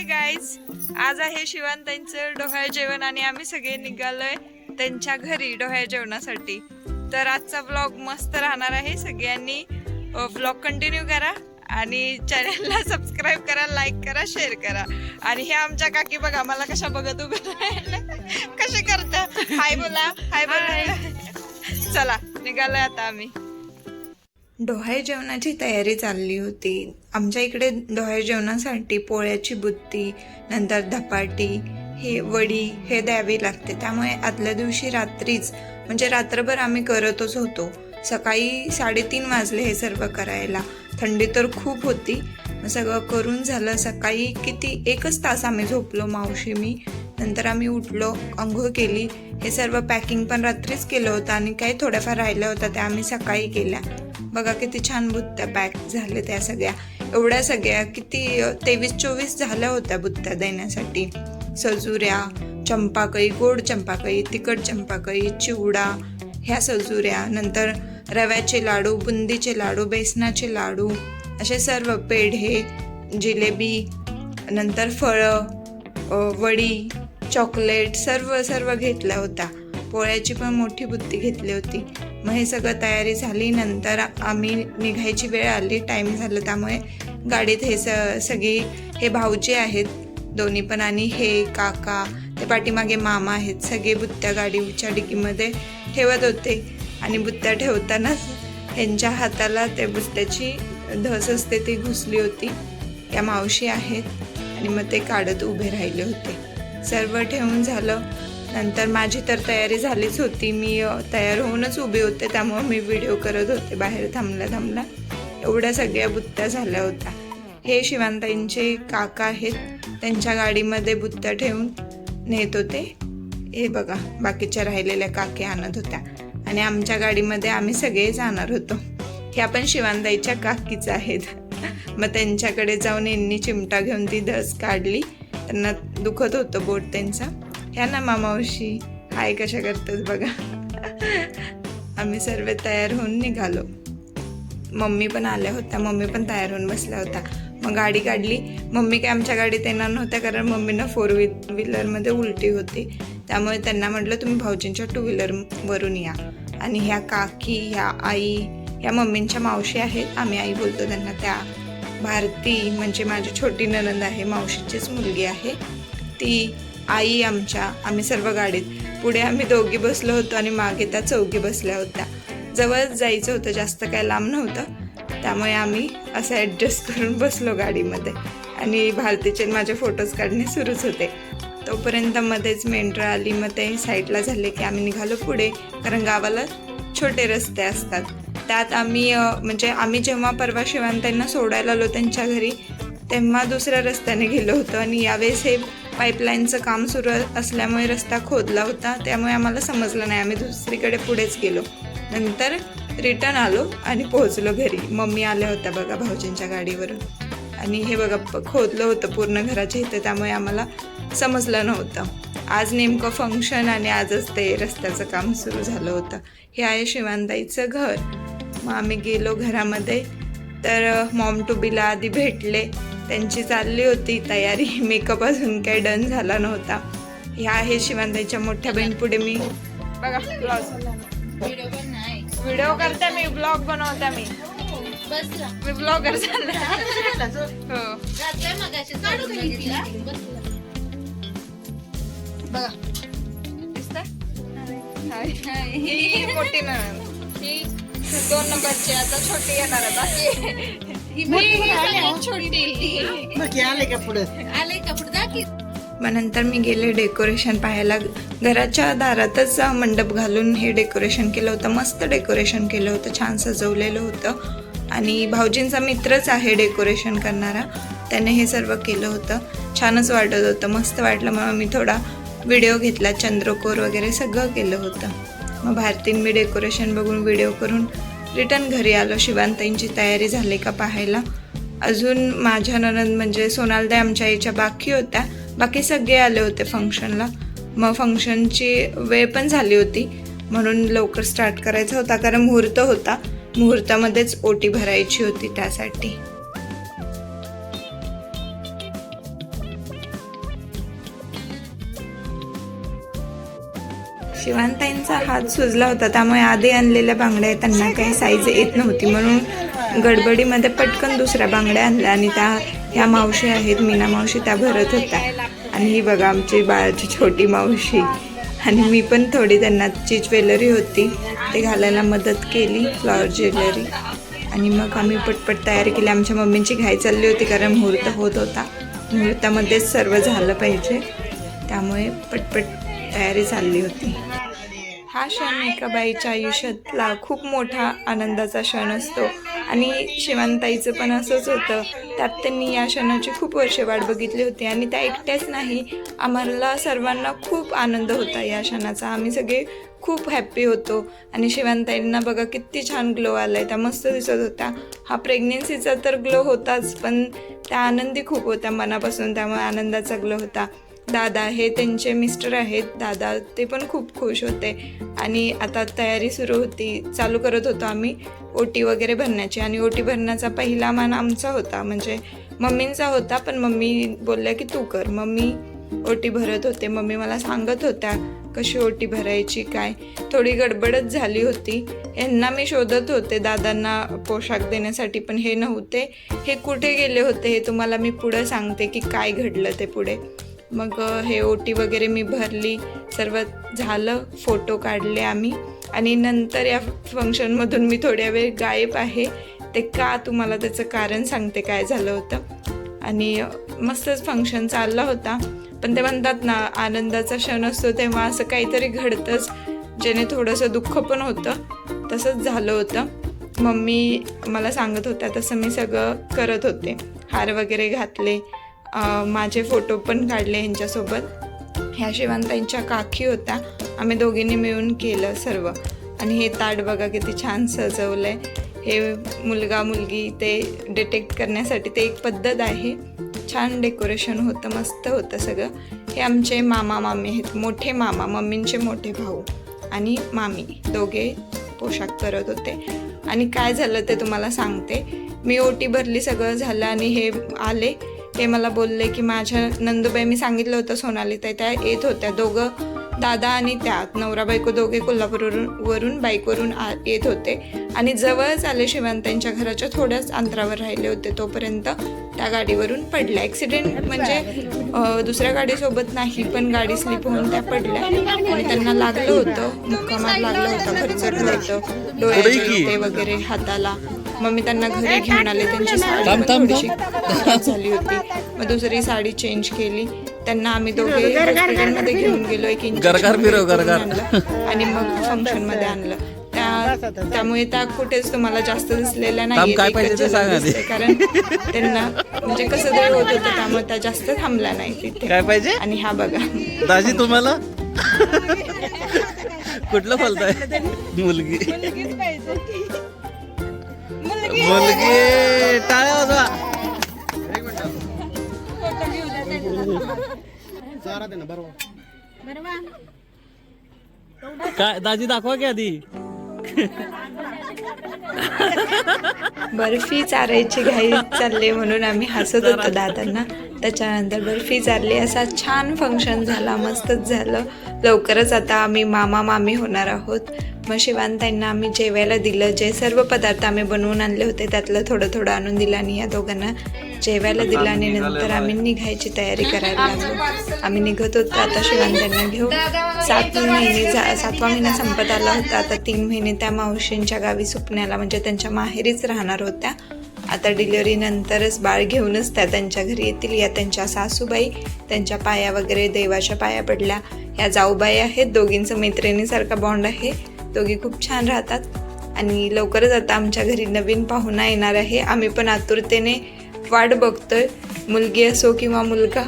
Guys, आज आहे शिवांताईंचं डोहाळे जेवण आणि आम्ही सगळे निघालोय त्यांच्या घरी डोहाळे जेवणासाठी. तर आजचा व्लॉग मस्त राहणार आहे. सगळ्यांनी व्लॉग कंटिन्यू करा आणि चॅनलला सबस्क्राईब करा, लाईक करा, शेअर करा. आणि हे आमच्या काकी बघा मला कशा बघत उभं कसे करता. हाय बोला, हाय बोला. चला निघालोय आता आम्ही. डोहाळे जेवणाची तयारी चालली होती. आमच्या इकडे डोहाळे जेवणासाठी पोळ्याची बुत्ती, नंतर धपाटी, हे वडी हे द्यावी लागते. त्यामुळे आदल्या दिवशी रात्रीच म्हणजे रात्रभर आम्ही करतच होतो. सकाळी 3:30 वाजले हे सर्व करायला. थंडी तर खूप होती. सगळं करून झालं. सकाळी किती 1च तास आम्ही झोपलो, मावशी मी. नंतर आम्ही उठलो, अंघोळ केली. हे सर्व पॅकिंग पण रात्रीच केलं होतं आणि काही थोड्याफार राहिल्या होत्या त्या आम्ही सकाळी केल्या. बघा किती छान बुत्त्या पॅक झाले त्या सगळ्या. एवढ्या सगळ्या किती 23-24 झाल्या होत्या बुत्त्या देण्यासाठी. सजुऱ्या, चंपाकळी, गोड चंपाकळी, तिखट चंपाकळी, चिवडा, ह्या सजुऱ्या, नंतर रव्याचे लाडू, बुंदीचे लाडू, बेसनाचे लाडू, असे सर्व पेढे, जिलेबी, नंतर फळं, वडी, चॉकलेट सर्व घेतल्या होत्या. पोळ्याची पण मोठी बुत्ती घेतली होती. मग हे सगळं तयारी झाली. नंतर आम्ही निघायची वेळ आली, टाईम झालं. त्यामुळे गाडीत हे सगळी हे भाऊजी आहेत दोन्ही पण आणि हे काका, ते पाठीमागे मामा आहेत. सगळे बुत्त्या गाडीच्या डिकीमध्ये ठेवत होते. आणि बुत्त्या ठेवतानाच ह्यांच्या हाताला त्या बुत्त्याची धस असते ती घुसली होती. त्या मावशी आहेत आणि मग ते काढत उभे राहिले होते. सर्व ठेवून झालं. नंतर माझी तर तयारी झालीच होती. मी तयार होऊनच उभे होते. त्यामुळे मी व्हिडिओ करत होते बाहेर थांबल्या. एवढ्या सगळ्या बुत्त्या झाल्या होत्या. हे शिवांताईंचे काका आहेत. त्यांच्या गाडीमध्ये बुत्त्या ठेवून नेत होते. हे बघा बाकीच्या राहिलेल्या काकी आणत होत्या. आणि आमच्या गाडीमध्ये आम्ही सगळे जाणार होतो. ह्या पण शिवांताईच्या काकीच आहेत. मग त्यांच्याकडे जाऊन यांनी चिमटा घेऊन ती धस काढली. त्यांना दुखत होतं बोट त्यांचा. ह्या ना मामावशी, हाय कशा करतात बघा. आम्ही सर्व तयार होऊन निघालो. मम्मी पण आल्या होत्या. मम्मी पण तयार होऊन बसल्या होत्या. मग गाडी काढली. मम्मी काय आमच्या गाडीत येणार नव्हत्या कारण मम्मीनं 4 व्हीलरमध्ये उलटी होती. त्यामुळे त्यांना म्हटलं तुम्ही भाऊजींच्या 2 व्हीलरवरून या. आणि ह्या काकी, ह्या आई, ह्या मम्मींच्या मावशी आहेत. आम्ही आई बोलतो त्यांना. त्या भारती म्हणजे माझी छोटी नणंद आहे, मावशीचीच मुलगी आहे ती. आई आमच्या. आम्ही सर्व गाडीत. पुढे आम्ही दोघी बसलो होतो आणि मागे त्या चौघी बसल्या होत्या. जवळच जायचं होतं, जास्त काय लांब नव्हतं. त्यामुळे आम्ही असं ॲडजस्ट करून बसलो गाडीमध्ये. आणि भारतीचे माझे फोटोज काढणे सुरूच होते. तोपर्यंत मध्येच मेंढरं आली. मग ते साईडला झाले की आम्ही निघालो पुढे. कारण गावाला छोटे रस्ते असतात. त्यात आम्ही म्हणजे आम्ही जेव्हा परवा शिवांताईंना सोडायला आलो त्यांच्या घरी तेव्हा दुसऱ्या रस्त्याने गेलो होतो. आणि यावेळेस हे पाईपलाईनचं काम सुरू असल्यामुळे रस्ता खोदला होता. त्यामुळे आम्हाला समजलं नाही. आम्ही दुसरीकडे पुढेच गेलो. नंतर रिटर्न आलो आणि पोहोचलो घरी. मम्मी आल्या होत्या बघा भाऊजींच्या गाडीवरून. आणि हे बघा खोदलं होतं पूर्ण घराच्या इथं. त्यामुळे आम्हाला समजलं नव्हतं. आज नेमकं फंक्शन आणि आजच ते रस्त्याचं काम सुरू झालं होतं. हे आहे शिवांताईचं घर. मग आम्ही गेलो घरामध्ये. तर मॉम टू बीला आधी भेटले. त्यांची चालली होती तयारी. मेकअप अजून काही डन झाला नव्हता. ह्या आहे शिवांताईच्या मोठ्या बहीण. पुढे मी बघा व्हिडिओ करते, मी ब्लॉग बनवते. मी ब्लॉगर झाले. हो बघा दिसतंय. ही मोठी नणंद, ही 2 नंबरची. आता छोटी येणार आता. मग नंतर मी गेले डेकोरेशन पाहायला. घराच्या दारातच मंडप घालून हे डेकोरेशन केलं होतं. मस्त डेकोरेशन केलं होतं, छान सजवलेलं होतं. आणि भाऊजींचा मित्रच आहे डेकोरेशन करणारा. त्याने हे सर्व केलं होतं. छानच वाटत होतं, मस्त वाटलं. मग मी थोडा व्हिडिओ घेतला. चंद्रकोर वगैरे सगळं केलं होतं. मग भारतीन मी डेकोरेशन बघून व्हिडिओ करून रिटर्न घरी आलो. शिवांताईंची तयारी झाली का पाहायला. अजून माझ्या नणंद म्हणजे सोनालताई आमच्या आईच्या बाकी होत्या. बाकी सगळे आले होते फंक्शनला. मग फंक्शनची वेळ पण झाली होती म्हणून लवकर स्टार्ट करायचा होता कारण मुहूर्त होता. मुहूर्तामध्येच ओटी भरायची होती त्यासाठी. शिवानताईंचा हात सुजला होता, त्यामुळे आधी आणलेल्या बांगड्या त्यांना काही साईज येत नव्हती, म्हणून गडबडीमध्ये पटकन दुसऱ्या बांगड्या आणल्या आणि त्या ह्या मावशी आहेत, मीना मावशी, त्या भरत होत्या. आणि ही बघा आमची बाळाची छोटी मावशी. आणि मी पण थोडी त्यांना जी ज्वेलरी होती ते घालायला मदत केली, फ्लॉवर ज्वेलरी. आणि मग आम्ही पटपट तयारी केली. आमच्या मम्मींची घाई चालली होती कारण मुहूर्त होत होता, मुहूर्तामध्येच सर्व झालं पाहिजे, त्यामुळे पटपट तयारी चालली होती. हा क्षण एका बाईच्या आयुष्यातला खूप मोठा आनंदाचा क्षण असतो आणि शिवानताईचं पण असंच होतं. त्यात त्यांनी या क्षणाची खूप वर्षे वाट बघितली होती आणि त्या एकट्याच नाही, आम्हाला सर्वांना खूप आनंद होता या क्षणाचा. आम्ही सगळे खूप हॅप्पी होतो. आणि शिवानताईंना बघा किती छान ग्लो आला आहे, त्या मस्त दिसत होत्या. हा प्रेग्नेन्सीचा तर ग्लो होताच, पण त्या आनंदी खूप होत्या मनापासून, त्यामुळे आनंदाचा ग्लो होता. दादा हे त्यांचे मिस्टर आहेत दादा, ते पण खूप खुश होते. आणि आता तयारी सुरू होती, चालू करत होतो आम्ही ओटी वगैरे भरण्याची. आणि ओटी भरण्याचा पहिला मान आमचा होता, म्हणजे मम्मींचा होता, पण मम्मी बोलल्या की तू कर. मम्मी ओटी भरत होते, मम्मी मला सांगत होत्या कशी ओटी भरायची काय. थोडी गडबडच झाली होती. यांना मी शोधत होते दादांना पोशाख देण्यासाठी, पण हे नव्हते. हे कुठे गेले होते हे तुम्हाला मी पुढं सांगते की काय घडलं ते पुढे. मग हे ओटी वगैरे मी भरली, सर्व झालं, फोटो काढले आम्ही. आणि नंतर या फंक्शनमधून मी थोड्या वेळ गायब आहे. ते का तुम्हाला त्याचं कारण सांगते काय झालं होतं. आणि मस्तच फंक्शन चालला होता, पण ते म्हणतात ना आनंदाचा क्षण असतो तेव्हा असं काहीतरी घडतंच, ज्याने थोडंसं दुःख पण होतं. तसंच झालं होतं. मम्मी मला सांगत होत्या तसं मी सगळं करत होते. हार वगैरे घातले, माझे फोटो पण काढले ह्यांच्यासोबत. ह्या शिवानताईंच्या काकी होत्या, आम्ही दोघींनी मिळून केलं सर्व. आणि हे ताट बघा किती छान सजवलं आहे. हे मुलगा मुलगी ते डिटेक्ट करण्यासाठी ते एक पद्धत आहे. छान डेकोरेशन होतं, मस्त होतं सगळं. हे आमचे मामा मामी आहेत, मोठे मामा, मम्मींचे मोठे भाऊ आणि मामी दोघे पोशाख करत होते. आणि काय झालं ते तुम्हाला सांगते. मी ओटी भरली, सगळं झालं आणि हे आले. हे मला बोलले की माझ्या नंदुबाई, मी सांगितलं होतं सोनाली ताई, त्या येत होत्या. दोघं दादा आणि त्या नवरा बायको दोघे कोल्हापूरवरून बाईकवरून येत होते. आणि जवळच आले, शिवानताईंच्या घराच्या थोड्याच अंतरावर राहिले होते. तोपर्यंत त्या गाडीवरून पडल्या. ॲक्सिडेंट म्हणजे दुसऱ्या गाडीसोबत नाही, पण गाडी स्लिप होऊन त्या पडल्या आणि त्यांना लागलं होतं, मुक्कामात लागलं होतं, खरचरलं होतं, डोळ्याचे वगैरे, हाताला. मग मी त्यांना घरी घेऊन आले. त्यांची साडी थोडीशी खराब झाली होती, मग दुसरी साडी चेंज केली. त्यांना आम्ही दोघे हॉस्पिटलमध्ये घेऊन गेलो, एक आणि मग फंक्शनमध्ये आणलं. त्यामुळे त्या कुठेच तुम्हाला जास्त दिसलेल्या नाही, कारण त्यांना म्हणजे कसं तरी होत होतं, त्यामुळे त्या जास्त थांबल्या नाही तिथे. काय पाहिजे. आणि हा बघा दाजी तुम्हाला कुठलं फलतंय. मुलगी टाळ्या वाजवा. काय दाजी दाखवा की आधी. बर्फी चारायची घाई चालली म्हणून आम्ही हसत होतो दादांना. त्याच्यानंतर बर्फी चालली, असा छान फंक्शन झाला, मस्तच झालं. लवकरच आता आम्ही मामा मामी होणार आहोत. मग शिवानताईंना आम्ही जेवायला दिलं. जे सर्व पदार्थ आम्ही बनवून आणले होते त्यातलं थोडं थोडं आणून दिलं आणि या दोघांना जेवायला दिलं. आणि नंतर आम्ही निघायची तयारी करायला लागलो. आम्ही निघत होतो आता शिवानताईंना घेऊन. 7वा महिना संपत आला होता. आता 3 महिने त्या मावशींच्या गावी सुपण्याला, म्हणजे त्यांच्या माहेरीच राहणार होत्या. आता डिलिव्हरीनंतरच बाळ घेऊनच त्या त्यांच्या घरी येतील. या त्यांच्या सासूबाई, त्यांच्या पाया वगैरे देवाच्या पाया पडल्या. ह्या जाऊबाई आहेत, दोघींचं मैत्रिणीसारखा बॉन्ड आहे, दोघी खूप छान राहतात. आणि लवकरच आता आमच्या घरी नवीन पाहुणा येणार आहे. आम्ही पण आतुरतेने वाट बघतोय. मुलगी असो किंवा मुलगा,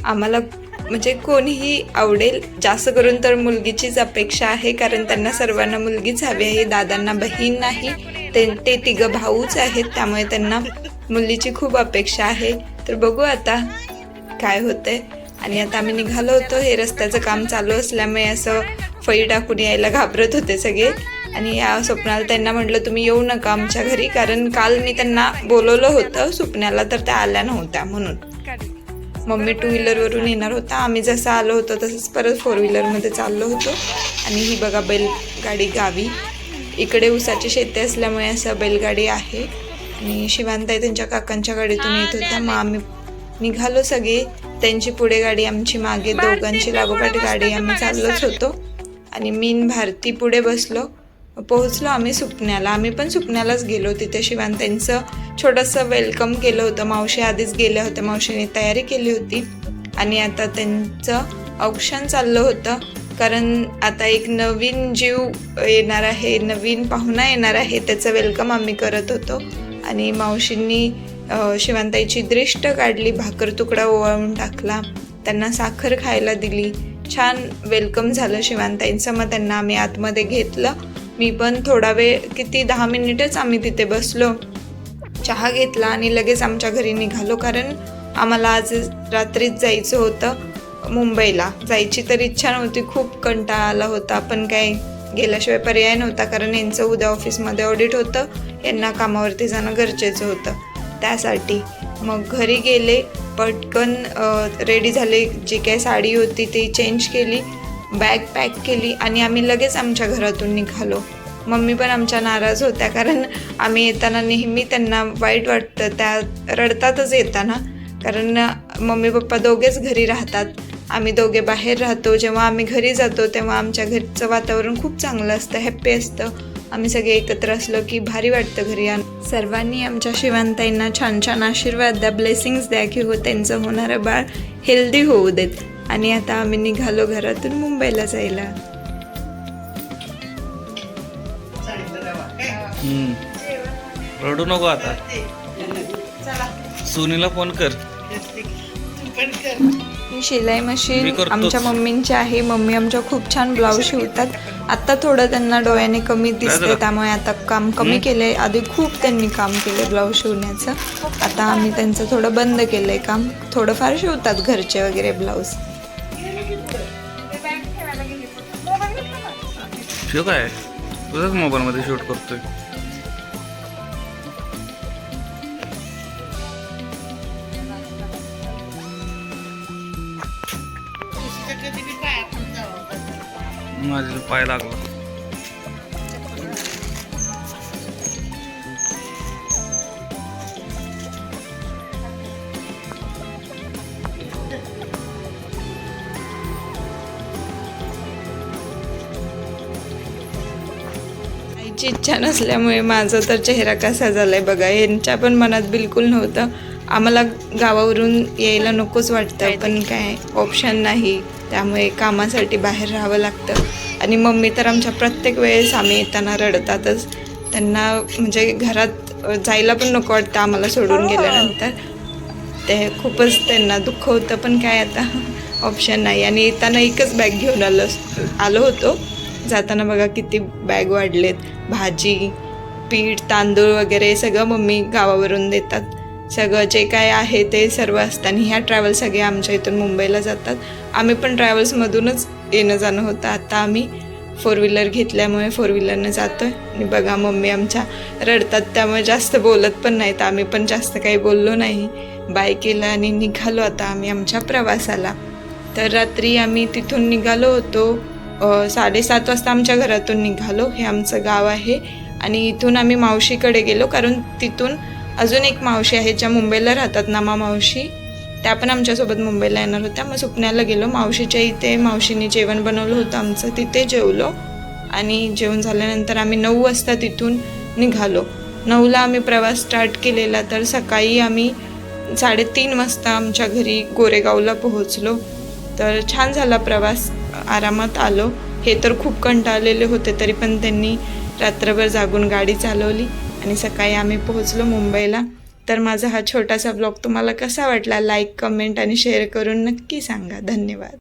आम्हाला म्हणजे कोणीही आवडेल. जास्त करून तर मुलगीचीच अपेक्षा आहे, कारण त्यांना सर्वांना मुलगीच हवी आहे. दादांना बहीण नाही, ते 3 भाऊच आहेत, त्यामुळे त्यांना मुलीची खूप अपेक्षा आहे. तर बघू आता काय होतंय. आणि आता आम्ही निघालो होतो. हे रस्त्याचं काम चालू असल्यामुळे असं फळी टाकून यायला घाबरत होते सगळे. आणि या स्वप्नाला त्यांना म्हटलं तुम्ही येऊ नका आमच्या घरी, कारण काल मी त्यांना बोलवलं होतं सुपण्याला, तर त्या आल्या नव्हत्या म्हणून. मम्मी 2 व्हीलरवरून येणार होता. आम्ही जसं आलो होतो तसंच परत 4 व्हीलरमध्ये चाललो होतो. आणि ही बघा बैलगाडी गावी, इकडे ऊसाची शेती असल्यामुळे असं बैलगाडी आहे. आणि शिवानताई त्यांच्या काकांच्या गाडीतून येत होत्या. मग आम्ही निघालो सगळे, त्यांची पुढे गाडी, आमची मागे, दोघांची लागोपाठ गाडी. आम्ही चाललोच होतो आणि मी भारती पुढे बसलो. पोहोचलो आम्ही सुपण्याला. आम्ही पण सुपण्यालाच गेलो. तिथे शिवानताईंचं छोटंसं वेलकम केलं होतं. मावशी आधीच गेल्या होत्या, मावशीने तयारी केली होती. आणि आता त्यांचं औक्षण चाललं होतं, कारण आता एक नवीन जीव येणार आहे, नवीन पाहुणा येणार आहे, त्याचं वेलकम आम्ही करत होतो. आणि मावशींनी शिवानताईची दृष्ट काढली, भाकर तुकडा ओवाळून टाकला, त्यांना साखर खायला दिली. छान वेलकम झालं शिवानताईंचं. मग त्यांना आम्ही आतमध्ये घेतलं. मी पण थोडा वेळ, किती 10 मिनिटच आम्ही तिथे बसलो, चहा घेतला आणि लगेच आमच्या घरी निघालो. कारण आम्हाला आज रात्रीच जायचं होतं मुंबईला. जायची तर इच्छा नव्हती, खूप कंटाळा आला होता, पण काय गेल्याशिवाय पर्याय नव्हता. कारण यांचं उद्या ऑफिसमध्ये ऑडिट होतं, यांना कामावरती जाणं गरजेचं होतं. त्यासाठी मग घरी गेले, पटकन रेडी झाले, जी काय साडी होती ती चेंज केली, बॅग पॅक केली आणि आम्ही लगेच आमच्या घरातून निघालो. मम्मी पण आमच्या नाराज होत्या, कारण आम्ही येताना नेहमी त्यांना वाईट वाटतं, त्या रडतातच येताना. कारण मम्मी पप्पा दोघेच घरी राहतात, आम्ही दोघे बाहेर राहतो. जेव्हा आम्ही घरी जातो तेव्हा आमच्या घरचं वातावरण खूप चांगलं असतं, हॅप्पी असतं. आम्ही सगळे एकत्र असलो की भारी वाटतं घरी. सर्वांनी आमच्या शिवानताईंना छान छान आशीर्वाद द्या, ब्लेसिंग्स द्या की हो त्यांचं होणारं बाळ हेल्दी होऊ देत. आणि आता आम्ही निघालो घरातून मुंबईला जायला. रडू नको आता, सुनीला फोन कर. ही शिलाई मशीन आमच्या मम्मींची आहे. मम्मी आमच्या खूप छान ब्लाऊज शिवतात. आता थोडं त्यांना डोळ्याने कमी दिसते, त्यामुळे आता काम कमी केलंय. आधी खूप त्यांनी काम केलं ब्लाऊज शिवण्याचं, आता आम्ही त्यांचं थोडं बंद केलंय काम. थोडंफार शिवतात घरचे वगैरे ब्लाऊज. शिव काय तुझ्याच मोबाईलमध्ये शूट करतोय. माझा पाय लागला. आईची इच्छा नसल्यामुळे माझा तर चेहरा कसा झालाय बघा. यांच्या पण मनात बिलकुल नव्हतं. आम्हाला गावावरून यायला नकोच वाटतं, पण काय ऑप्शन नाही, त्यामुळे कामासाठी बाहेर राहावं लागतं. आणि मम्मी तर आमच्या प्रत्येक वेळेस आम्ही येताना रडतातच. त्यांना म्हणजे घरात जायला पण नको वाटतं आम्हाला सोडून गेल्यानंतर. ते खूपच त्यांना दुःख होतं, पण काय आता ऑप्शन नाही. आणि येताना एकच बॅग घेऊन आलो होतो. जाताना बघा किती बॅग वाढलेत. भाजी, पीठ, तांदूळ वगैरे सगळं मम्मी गावावरून देतात. सगळं जे काय आहे ते सर्व असतं. आणि ह्या ट्रॅव्हल सगळे आमच्या इथून मुंबईला जातात. आम्ही पण ट्रॅव्हल्समधूनच येणं जाणं होतं. आता आम्ही 4 व्हीलर घेतल्यामुळे 4 व्हीलरनं जातो आहे. आणि बघा मम्मी आमच्या रडतात, त्यामुळे जास्त बोलत पण नाहीत. आम्ही पण जास्त काही बोललो नाही, बाय केलं आणि निघालो आता आम्ही आमच्या प्रवासाला. तर रात्री आम्ही तिथून निघालो होतो 7:30 वाजता आमच्या घरातून निघालो. हे आमचं गाव आहे. आणि इथून आम्ही मावशीकडे गेलो, कारण तिथून अजून एक मावशी आहे ज्या मुंबईला राहतात, नमा मावशी, त्या पण आमच्यासोबत मुंबईला येणार होत्या. मग सुपण्याला गेलो. मावशीच्या इथे मावशीने जेवण बनवलं होतं आमचं, तिथे जेवलो. आणि जेवण झाल्यानंतर आम्ही 9 वाजता तिथून निघालो. 9ला आम्ही प्रवास स्टार्ट केलेला, तर सकाळी आम्ही 3:30 वाजता आमच्या घरी गोरेगावला पोहोचलो. तर छान झाला प्रवास, आरामात आलो. हे तर खूप कंटाळलेले होते, तरी पण त्यांनी रात्रभर जागून गाडी चालवली आणि सकाळी आम्ही पोहोचलो मुंबईला. तर माझा हा छोटासा ब्लॉग तुम्हाला कसा वाटला, लाईक, कमेंट आणि शेअर करून नक्की सांगा. धन्यवाद.